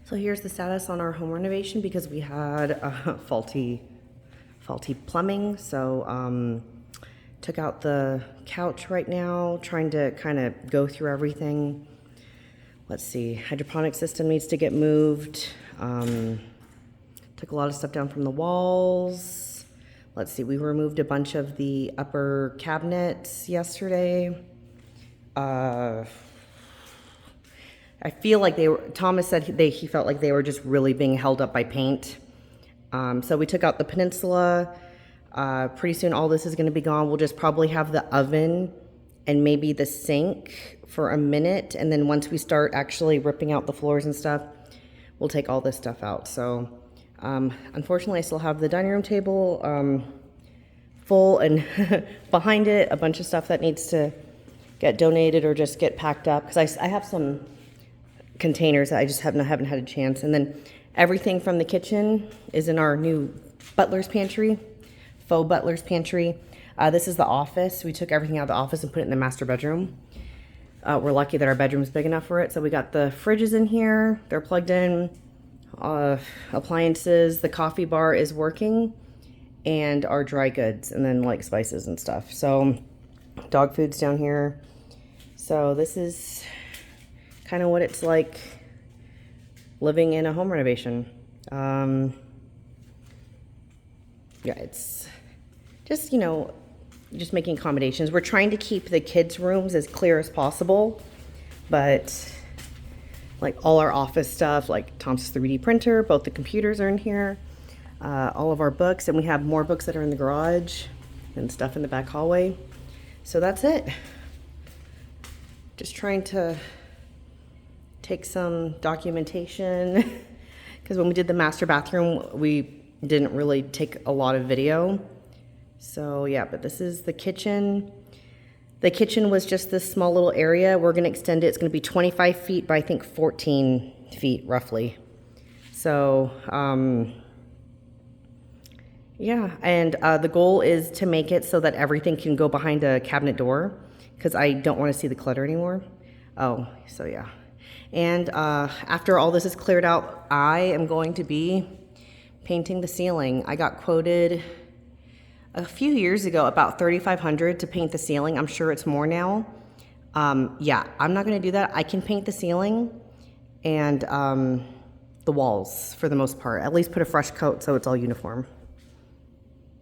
So here's the status on our home renovation because we had faulty plumbing. So took out the couch right now, trying to kind of go through everything. Let's see, hydroponic system needs to get moved. Took a lot of stuff down from the walls. Let's see, we removed a bunch of the upper cabinets yesterday. I feel like Thomas said he felt like they were just really being held up by paint. So we took out the peninsula. Pretty soon all this is gonna be gone. We'll just probably have the oven and maybe the sink for a minute. And then once we start actually ripping out the floors and stuff, we'll take all this stuff out. So unfortunately I still have the dining room table full, and behind it, a bunch of stuff that needs to get donated or just get packed up. Because I have some containers that I just haven't had a chance. And then everything from the kitchen is in our new butler's pantry, faux butler's pantry. This is the office. We took everything out of the office and put it in the master bedroom. We're lucky that our bedroom's big enough for it. So we got the fridges in here. They're plugged in. Appliances. The coffee bar is working. And our dry goods. And then like spices and stuff. So dog food's down here. So this is kind of what it's like living in a home renovation. Yeah, it's just, you know, just making accommodations. We're trying to keep the kids' rooms as clear as possible, but like all our office stuff, like Tom's 3D printer, both the computers are in here, all of our books, and we have more books that are in the garage and stuff in the back hallway. So that's it. Just trying to take some documentation because when we did the master bathroom, we didn't really take a lot of video. So yeah, but this is the kitchen. The kitchen was just this small little area. We're gonna extend it. It's gonna be 25 feet by I think 14 feet roughly. So yeah, and the goal is to make it so that everything can go behind a cabinet door because I don't want to see the clutter anymore. Oh, so yeah. And after all this is cleared out, I am going to be painting the ceiling. I got quoted a few years ago about $3,500 to paint the ceiling. I'm sure it's more now. Yeah, I'm not gonna do that. I can paint the ceiling and the walls for the most part. At least put a fresh coat so it's all uniform.